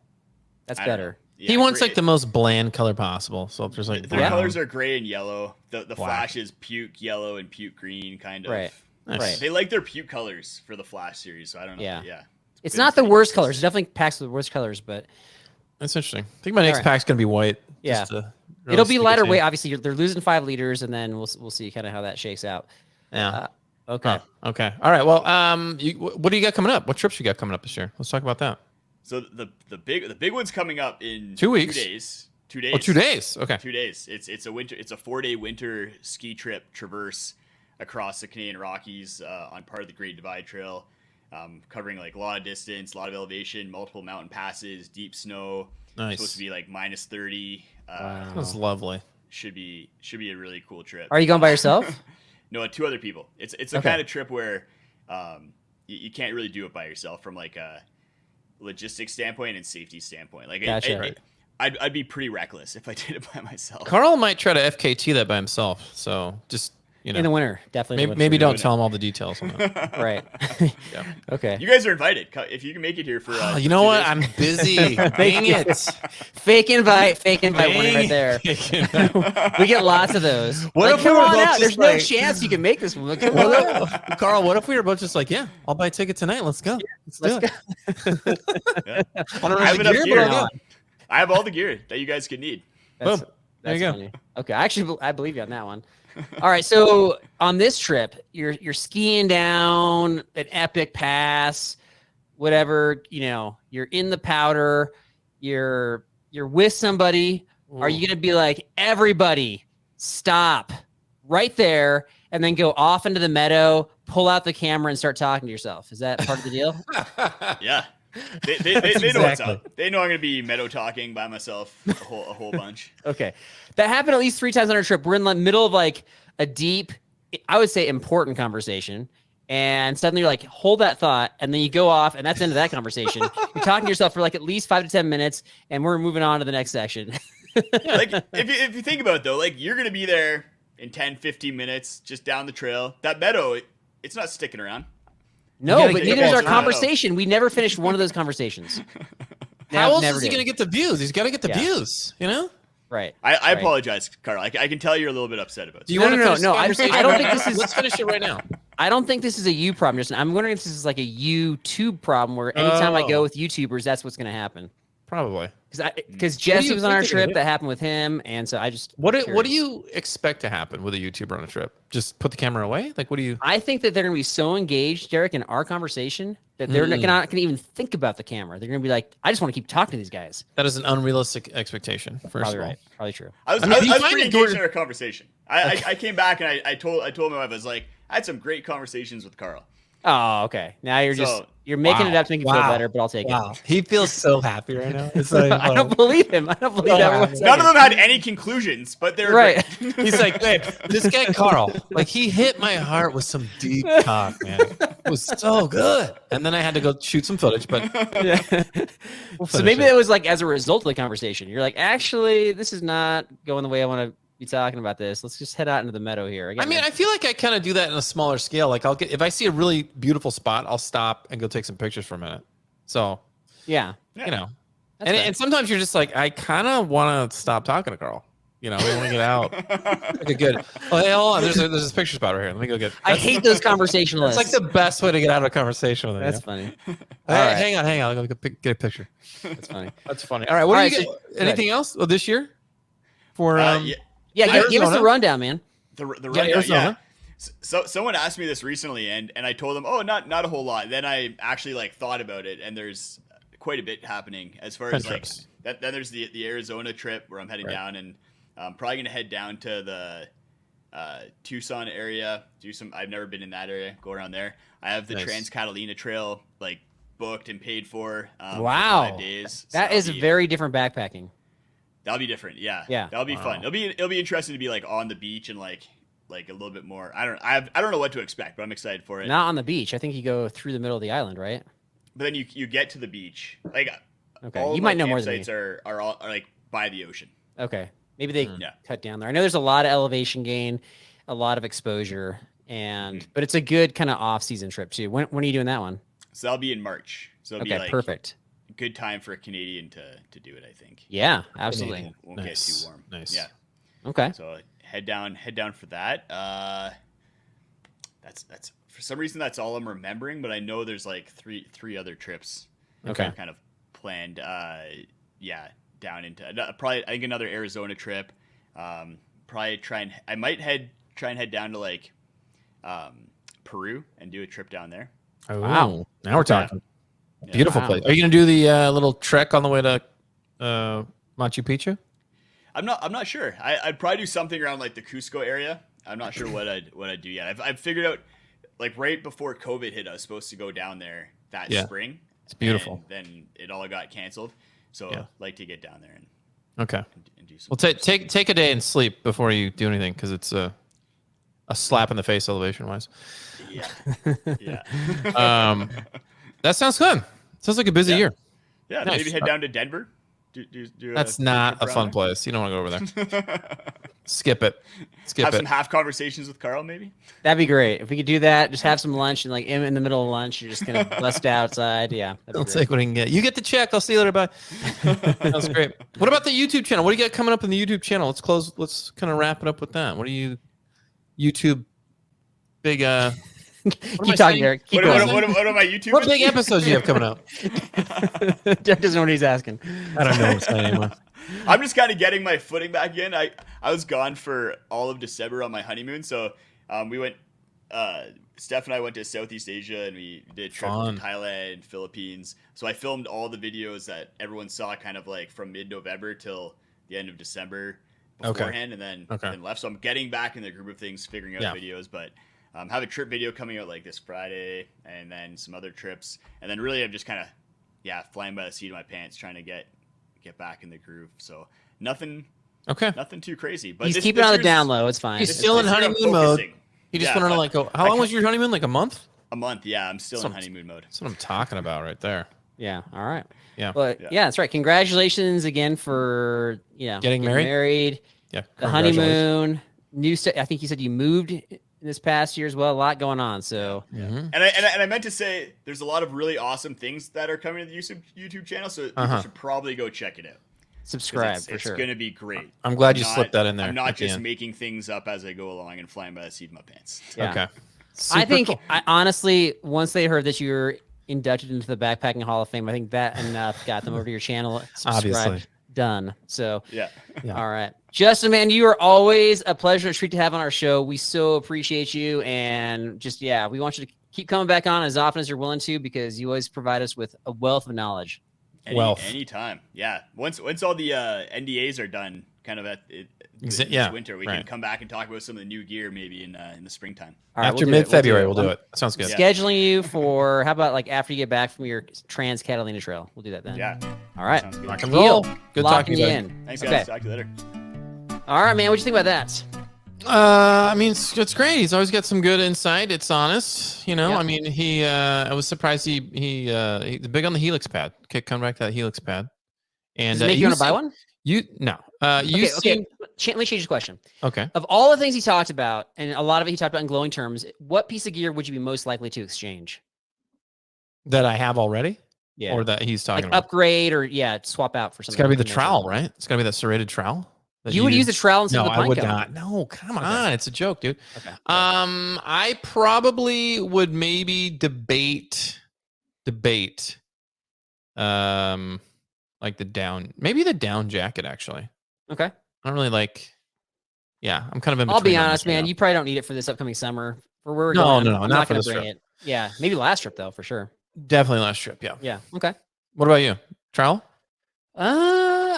that's better. Yeah, he wants like the most bland color possible. So if there's like their colors are gray and yellow. The Flash is puke yellow and puke green, kind of. Right. Nice. Right. They like their puke colors for the Flash series, so I don't know. Yeah. It's not the worst colors. It definitely packs with the worst colors, but that's interesting. I think my next pack's gonna be white. Yeah. Really it'll be lighter weight. Obviously, they're losing 5 liters, and then we'll see kind of how that shakes out. Yeah. Okay. Okay. All right. Well, what do you got coming up? What trips you got coming up this year? Let's talk about that. So the big one's coming up in 2 weeks. 2 days. 2 days. Oh, 2 days. Okay. 2 days. It's a 4-day winter ski trip traverse across the Canadian Rockies on part of the Great Divide Trail, covering like a lot of distance, a lot of elevation, multiple mountain passes, deep snow. Nice. It's supposed to be like -30. Wow. That's lovely. Should be a really cool trip. Are you going by yourself? No, 2 other people. It's a kind of trip where you can't really do it by yourself from like a logistics standpoint and safety standpoint. Like gotcha. I'd be pretty reckless if I did it by myself. Carl might try to FKT that by himself. So just in the winter, definitely. Maybe don't tell him all the details on that. Right. Yeah. Okay. You guys are invited if you can make it here for. You know what? I'm busy. Dang it. Fake invite winning right there. We get lots of those. What like, if we were both just There's no chance you can make this one. Carl, what if we were both just like, yeah, I'll buy a ticket tonight. Let's go. Let's do it. I don't have enough gear. I have all the gear that you guys could need. Boom. There you go. Funny. Okay, I believe you on that one. All right, so on this trip, you're skiing down an epic pass, whatever, you're in the powder, you're with somebody. Ooh. Are you going to be like, everybody stop right there and then go off into the meadow, pull out the camera and start talking to yourself? Is that part of the deal? Yeah. They know what's up. They know I'm going to be meadow talking by myself a whole bunch. Okay. That happened at least 3 times on our trip. We're in the middle of like a deep, I would say important conversation. And suddenly you're like, hold that thought. And then you go off and that's the end of that conversation. You're talking to yourself for like at least 5 to 10 minutes and we're moving on to the next section. Like if you think about it though, like you're going to be there in 10, 15 minutes just down the trail. That meadow, it's not sticking around. No, but neither is our conversation. We never finished one of those conversations. How else is he going to get the views? He's got to get the views, Right. I apologize, Carl. I can tell you're a little bit upset about this. Do you want to finish the conversation? I don't think this is. Let's finish it right now. I don't think this is a you problem, Justin. I'm wondering if this is like a YouTube problem where anytime I go with YouTubers, that's what's going to happen. Probably. Because Jesse was on our trip. That happened with him. And so I just. What do you expect to happen with a YouTuber on a trip? Just put the camera away? Like, what do you. I think that they're going to be so engaged, Derek, in our conversation that they're not going to even think about the camera. They're going to be like, I just want to keep talking to these guys. That is an unrealistic expectation. Probably right. Probably true. I was pretty engaged in our conversation. I came back and I told my wife, I was like, I had some great conversations with Carl. Oh, okay. Now you're making it up to make me feel better, but I'll take it. He feels so happy right now. I don't believe him. I don't believe that. None of them had any conclusions, but they're right. He's like, hey, this guy Carl, like he hit my heart with some deep talk, man. It was so good. And then I had to go shoot some footage, but so maybe it was like as a result of the conversation. You're like, actually, this is not going the way I want to be talking about this. Let's just head out into the meadow here. I feel like I kind of do that in a smaller scale. Like if I see a really beautiful spot, I'll stop and go take some pictures for a minute. So yeah. And sometimes you're just like, I kind of want to stop talking to Carl. We want to get out. Okay, good. Oh, hey, hold on. There's this picture spot right here. Let me go get. I hate those conversationalists. It's like the best way to get out of a conversation with them. That's funny. Right. Hang on. I'll go get a picture. That's funny. That's funny. All right. What do you get? Anything else this year? For give us the rundown, man. The rundown. Yeah. So someone asked me this recently, and I told them, oh, not a whole lot. Then I actually thought about it, and there's quite a bit happening as far as trips. Then there's the Arizona trip where I'm heading down, and I'm probably gonna head down to Tucson area. I've never been in that area. Go around there. I have the Trans Catalina Trail like booked and paid for. Wow, for 5 days. So that is very different backpacking. That'll be different. Yeah. That'll be fun. It'll be interesting to be like on the beach and like a little bit more. I don't know what to expect, but I'm excited for it. Not on the beach. I think you go through the middle of the island, right? But then you get to the beach. Like okay, you might know more than me. Are like by the ocean. Okay, maybe they cut down there. I know there's a lot of elevation gain, a lot of exposure, but it's a good kind of off-season trip too. When are you doing that one? So that'll be in March. So it'll be like perfect. Good time for a Canadian to do it, I think. Yeah, absolutely. Won't get too warm. Nice. Yeah. Okay. So head down for that. That's for some reason that's all I'm remembering, but I know there's like three other trips. Okay. Kind of planned. Down into probably I think another Arizona trip. Probably I might try and head down to like Peru and do a trip down there. Oh, wow. Now we're talking. Yeah. Beautiful place. Are you going to do the little trek on the way to Machu Picchu? I'm not sure. I'd probably do something around like the Cusco area. I'm not sure what I'd do yet. I've figured out like right before COVID hit, I was supposed to go down there that spring. It's beautiful. Then it all got canceled. So I'd like to get down there and do some. Well, take a day and sleep before you do anything because it's a slap in the face elevation wise. Yeah. That sounds good. Sounds like a busy year. Yeah, nice. Maybe head down to Denver. That's not a fun place. You don't want to go over there. Skip it. Have some half conversations with Carl, maybe. That'd be great if we could do that. Just have some lunch and like in the middle of lunch, you're just gonna bust outside. Yeah, I'll take what I can get. You get the check. I'll see you later. Bye. That's great. What about the YouTube channel? What do you got coming up in the YouTube channel? Let's kind of wrap it up with that. What do you YouTube big Keep talking, Derek. What are my YouTube? What big episodes do you have coming up? Derek doesn't know what he's asking. I don't know what's anymore. I'm just kind of getting my footing back in. I was gone for all of December on my honeymoon, so we went. Steph and I went to Southeast Asia and we did a trip to Thailand, Philippines. So I filmed all the videos that everyone saw, kind of like from mid-November till the end of December beforehand, and then left. So I'm getting back in the group of things, figuring out videos, but. Have a trip video coming out like this Friday, and then some other trips, and then really I'm just kind of flying by the seat of my pants, trying to get back in the groove. So nothing too crazy. But he's keeping on the down low. It's fine. He's still in honeymoon mode. You just wanted to like go. How long was your honeymoon? Like a month? A month. Yeah, I'm still in honeymoon mode. That's what I'm talking about right there. Yeah. All right. Yeah. But that's right. Congratulations again for getting married. Yeah. The honeymoon. I think you said you moved this past year as well. A lot going on. So and I meant to say there's a lot of really awesome things that are coming to the YouTube channel. So you should probably go check it out. Subscribe for sure. It's going to be great. I'm glad you slipped that in there. I'm not just making things up as I go along and flying by the seat of my pants. Yeah. Okay. I think I honestly, once they heard that you were inducted into the Backpacking Hall of Fame, I think that enough got them over to your channel. Obviously. Done. So yeah. All right. Justin, man, you are always a pleasure, a treat to have on our show. We so appreciate you. And just, we want you to keep coming back on as often as you're willing to, because you always provide us with a wealth of knowledge. Anytime. Yeah. Once all the NDAs are done, kind of this winter, we can come back and talk about some of the new gear maybe in the springtime. All right, after mid-February, we'll do it. Sounds good. Scheduling you for, how about like after you get back from your Trans Catalina Trail? We'll do that then. Yeah. All right. Sounds good. Rock and roll. Good talking to you. Thanks, guys. Talk to you later. All right, man. What'd you think about that? I mean, it's great. He's always got some good insight. It's honest, I mean, I was surprised he's big on the Helix pad. Okay, come back to that Helix pad. And does it make you want to buy one? Okay. Let me change the question. Okay. Of all the things he talked about, and a lot of it he talked about in glowing terms, what piece of gear would you be most likely to exchange? That I have already? Yeah. Or that he's talking like about? Upgrade or swap out for something. It's got to be the trowel, right? It's got to be that serrated trowel. You would use the trowel instead of the pine I would cone. not. No, come on. It's a joke, dude. Okay. I probably would maybe debate like the down jacket, actually. Okay. I don't really like. Yeah, I'm kind of in between. I'll be honest, man. You probably don't need it for this upcoming summer. For where we're going. No, I'm not for this trip. it. Yeah, maybe last trip though, for sure. Definitely last trip. Yeah. Yeah. Okay. What about you? Trowel?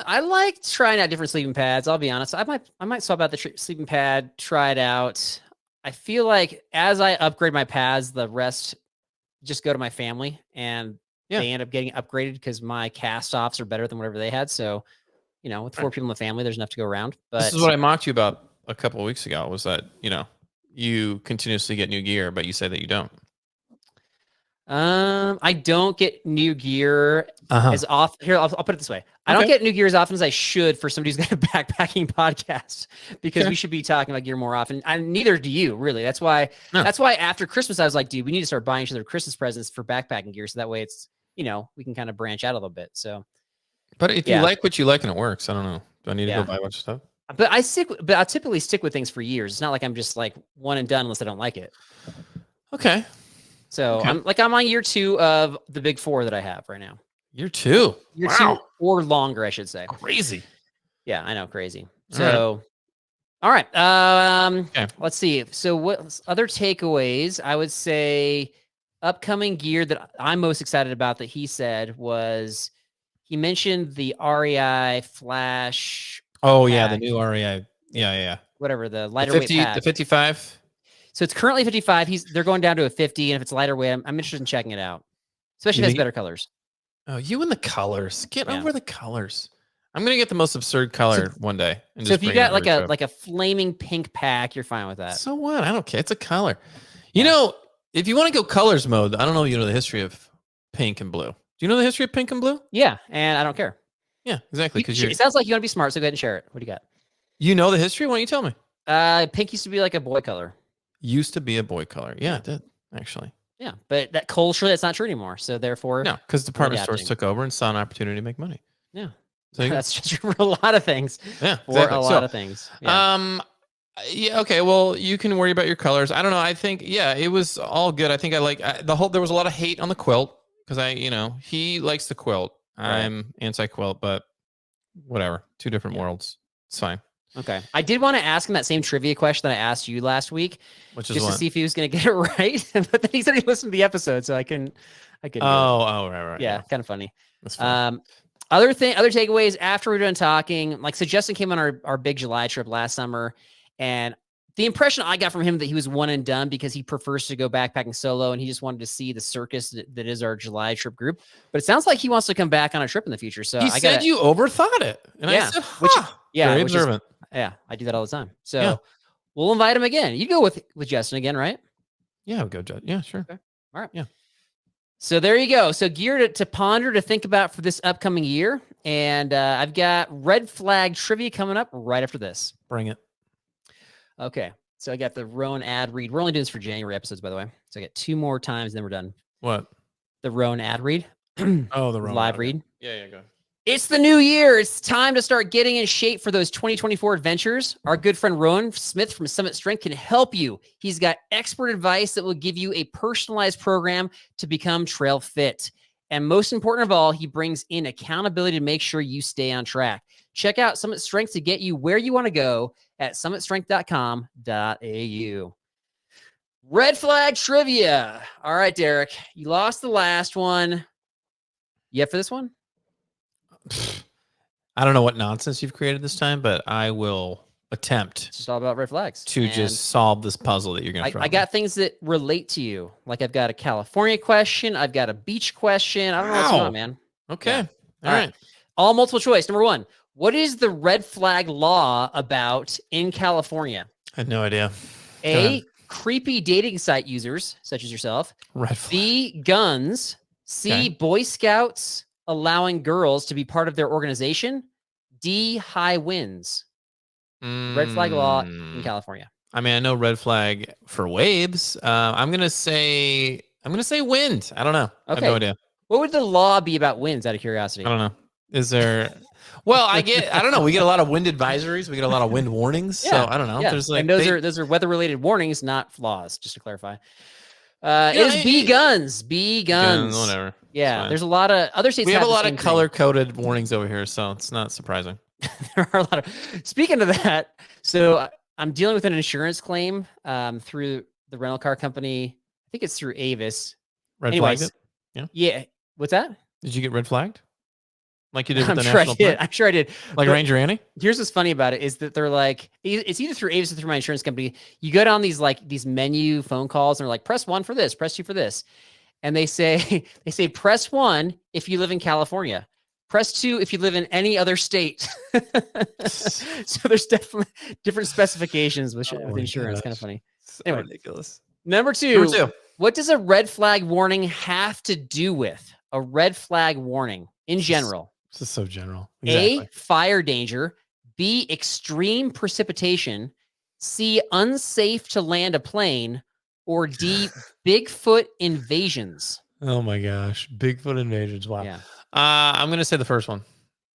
I like trying out different sleeping pads. I'll be honest. I might swap out the sleeping pad, try it out. I feel like as I upgrade my pads, the rest just go to my family, and they end up getting upgraded because my cast offs are better than whatever they had. So, with 4 people in the family, there's enough to go around. But this is what I mocked you about a couple of weeks ago, was that, you continuously get new gear, but you say that you don't. I don't get new gear as often. Here, I'll put it this way. I don't get new gear as often as I should for somebody who's got a backpacking podcast, because we should be talking about gear more often. And neither do you, really. That's why after Christmas, I was like, dude, we need to start buying each other Christmas presents for backpacking gear. So that way it's, we can kind of branch out a little bit. So, but if you like what you like and it works, I don't know. Do I need to go buy a bunch of stuff? But I typically stick with things for years. It's not like I'm just like one and done unless I don't like it. Okay. So I'm on year 2 of the big 4 that I have right now. Year 2? Year 2 or longer, I should say. Crazy. Yeah, I know, crazy. So, all right. Let's see. So what other takeaways? I would say upcoming gear that I'm most excited about that he said was, he mentioned the REI Flash. Oh, pack. The new REI. Yeah. Whatever, the lighter weight pad. The 55. So it's currently 55. They're going down to a 50, and if it's lighter weight, I'm interested in checking it out, especially if it has better colors. Oh, you and the colors. Get over the colors. I'm gonna get the most absurd color one day. And so if you got like a flaming pink pack, you're fine with that. So what? I don't care. It's a color. You know, if you want to go colors mode, I don't know. You know the history of pink and blue. Do you know the history of pink and blue? Yeah, and I don't care. Yeah, exactly. Because it sounds like you want to be smart, so go ahead and share it. What do you got? You know the history? Why don't you tell me? Pink used to be like a boy color. Used to be a boy color. Yeah, it did, actually. Yeah, but that culturally, that's not true anymore. So therefore, no, because department stores took over and saw an opportunity to make money. Yeah, so that's just true for a lot of things. Yeah, for a lot of things. Yeah. Yeah. Okay. Well, you can worry about your colors. I don't know. I think it was all good. I think I like the whole. There was a lot of hate on the quilt because he likes the quilt. Right. I'm anti-quilt, but whatever. 2 different worlds. It's fine. Okay. I did want to ask him that same trivia question that I asked you last week, which is just to see if he was going to get it right. But then he said he listened to the episode, so I couldn't. Right. Yeah, kind of funny. That's fine. Other takeaways after we're done talking, like, so Justin came on our big July trip last summer, and the impression I got from him that he was one and done because he prefers to go backpacking solo and he just wanted to see the circus that is our July trip group. But it sounds like he wants to come back on a trip in the future. So he said you overthought it, and I said, very observant. I do that all the time. So we'll invite him again. You go with Justin again, right? Yeah, I'll go. Yeah, sure. Okay. All right. Yeah. So there you go. So gear to ponder, to think about for this upcoming year. And I've got red flag trivia coming up right after this. Bring it. Okay. So I got the Roan ad read. We're only doing this for January episodes, by the way. So I got 2 more times, then we're done. What? The Roan ad read. The Roan live read. Yeah, go ahead. It's the new year. It's time to start getting in shape for those 2024 adventures. Our good friend Roan Smith from Summit Strength can help you. He's got expert advice that will give you a personalized program to become trail fit. And most important of all, he brings in accountability to make sure you stay on track. Check out Summit Strength to get you where you want to go at summitstrength.com.au. Red flag trivia. All right, Derek, you lost the last one. You up for this one? I don't know what nonsense you've created this time, but I will attempt. It's just all about red flags to just solve this puzzle that you're going to throw. I got things that relate to you. Like I've got a California question. I've got a beach question. I don't know what's going on, man. Okay. Yeah. All right. All multiple choice. Number 1. What is the red flag law about in California? I had no idea. A, creepy dating site users, such as yourself. Red flag. B, guns. C, Boy Scouts allowing girls to be part of their organization. D, high winds. Red flag law in California. I mean, I know red flag for waves. I'm gonna say wind. I don't know. Okay. I have no idea. What would the law be about winds, out of curiosity? I don't know. Is there? Well, I don't know. We get a lot of wind advisories. We get a lot of wind warnings. Yeah. So I don't know. Yeah. There's like, and those are weather related warnings, not flaws. Just to clarify. It is B guns. B guns. Whatever. Yeah. There's a lot of other states. We have a lot of color coded warnings over here, so it's not surprising. There are a lot of. Speaking of that, so I'm dealing with an insurance claim through the rental car company. I think it's through Avis. Red flagged it? Yeah. What's that? Did you get red flagged? like you did with I'm the sure I national did. park? I'm sure I did. Like But Ranger Annie? here's what's funny about it is that they're like, it's either through Avis or through my insurance company. You go down these menu phone calls and they're like, press 1 for this, press 2 for this. And they say press 1 if you live in California. Press 2 if you live in any other state. So there's definitely different specifications with insurance. Kind of funny. So Anyway. ridiculous. Number two, what does a red flag warning have to do with? A red flag warning in general. This is so general. Exactly. A, fire danger. B, extreme precipitation. C, unsafe to land a plane. Or D, Bigfoot invasions. Oh my gosh. Bigfoot invasions. Wow. Yeah. I'm going to say the first one.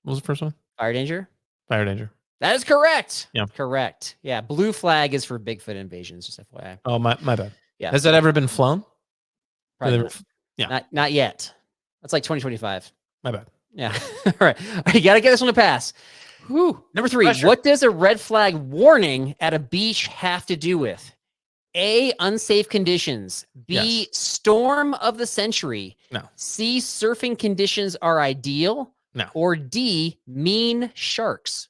What was the first one? Fire danger? Fire danger. That is correct. Yeah. Correct. Yeah. Blue flag is for Bigfoot invasions, just FYI. Oh, my bad. Yeah. Has that ever been flown? Probably not. Yeah. Not yet. That's like 2025. My bad. Yeah. All right. You got to get this one to pass. Whew. Number 3, Pressure. What does a red flag warning at a beach have to do with? A, unsafe conditions. B, Yes. storm of the century. No. C, surfing conditions are ideal. No. Or D, mean sharks.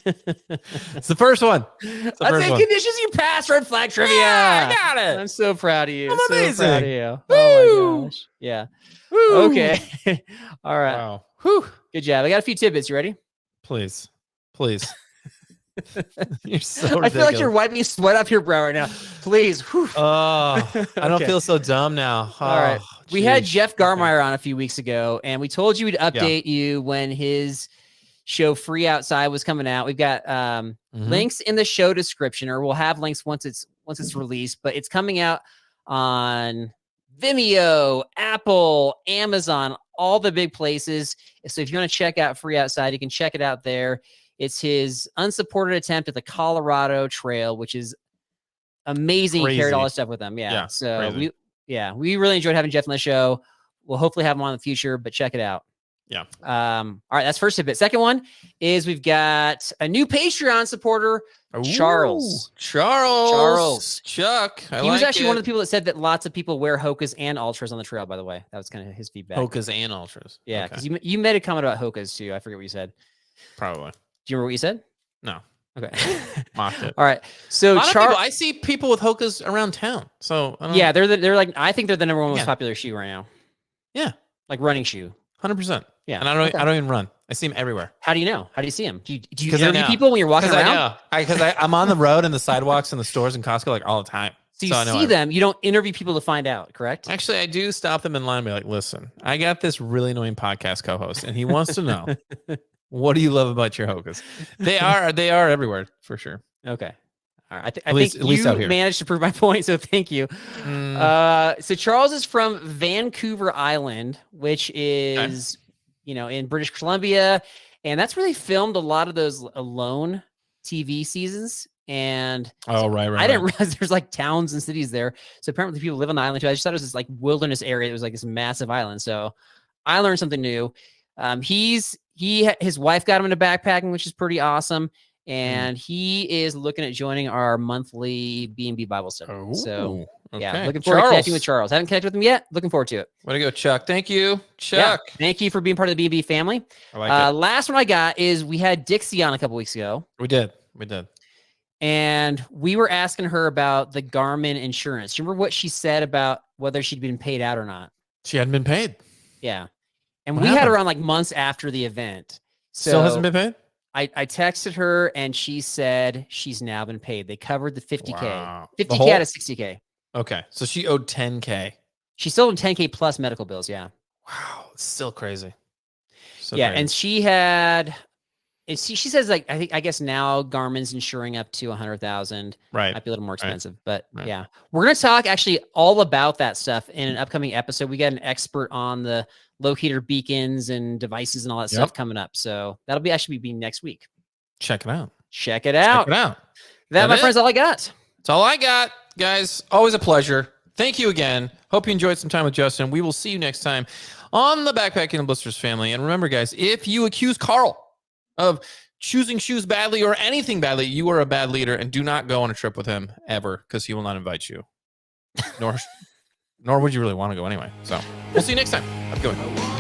It's the first one. That's the conditions you pass, red flag trivia. Yeah, I got it. I'm so proud of you. I'm So amazing. proud of you. Woo. Oh my gosh. Yeah. Woo. Okay. All right. Wow. Whew. Good job. I got a few tidbits. You ready? Please. You're so ridiculous. I feel like you're wiping sweat off your brow right now. Please. Whew. Oh, I don't Okay. feel so dumb now. Oh, All right. We had geez. Jeff Garmeyer on a few weeks ago, and we told you we'd update you when his show Free Outside was coming out. We've got links in the show description, or we'll have links once it's released, but it's coming out on Vimeo, Apple, Amazon, all the big places. So if you want to check out Free Outside, you can check it out there. It's his unsupported attempt at the Colorado Trail, which is amazing. He carried all this stuff with him. Yeah. So we really enjoyed having Jeff on the show. We'll hopefully have him on in the future, but check it out. Yeah. All right. That's first tidbit. Second one is we've got a new Patreon supporter, Charles. Chuck. He was actually one of the people that said that lots of people wear Hokas and Ultras on the trail, by the way. That was kind of his feedback. Hokas and Ultras. Yeah. Because you made a comment about Hokas too. I forget what you said. Probably. Do you remember what you said? No. Okay. Mocked it. All right. So Charles, I see people with Hokas around town. So I don't yeah, they're like, I think they're the number one most Yeah. popular shoe right now. Yeah. Like running shoe. 100%. Yeah. And I don't even run. I see them everywhere. How do you know? How do you see them? Do you 'Cause I interview know. people when you're walking around? Because I'm on the road and the sidewalks and the stores and Costco like all the time. So you I know see them. You don't interview people to find out, correct? Actually, I do stop them in line and be like, listen, I got this really annoying podcast co-host and he wants to know, what do you love about your Hokas? They are everywhere for sure. Okay. All right. I At least think out you here. managed to prove my point, so thank you. So Charles is from Vancouver Island, which is, in British Columbia. And that's where they filmed a lot of those Alone TV seasons. And right. I didn't realize there's like towns and cities there. So apparently people live on the island too. I just thought it was this like wilderness area. It was like this massive island. So I learned something new. His wife got him into backpacking, which is pretty awesome. And he is looking at joining our monthly B&B Bible study. So yeah, looking forward to connecting with Charles. Haven't connected with him yet. Looking forward to it. Way to go, Chuck. Thank you, Chuck. Yeah, thank you for being part of the B&B family. I like it. Last one I got is we had Dixie on a couple weeks ago. We did. And we were asking her about the Garmin insurance. Do you remember what she said about whether she'd been paid out or not? She hadn't been paid. Yeah. And What we had happened? her on like months after the event. So Still hasn't been paid? I texted her and she said she's now been paid. They covered the 50K. Wow. 50K out of 60K. Okay. So she owed 10K. She's still in 10K plus medical bills. Yeah. Wow. It's still crazy. And she had, she says like, I guess now Garmin's insuring up to 100,000. Right. Might be a little more expensive, but Right. yeah, we're going to talk actually all about that stuff in an upcoming episode. We got an expert on the locator beacons and devices and all that stuff coming up. So that'll be actually be next week. Check it out. Check it out. That, my friends, all I got. That's all I got, guys. Always a pleasure. Thank you again. Hope you enjoyed some time with Justin. We will see you next time on the Backpacking and Blisters family. And remember, guys, if you accuse Carl of choosing shoes badly or anything badly, you are a bad leader, and do not go on a trip with him ever, because he will not invite you. Nor would you really want to go anyway. So we'll see you next time. Have a good one.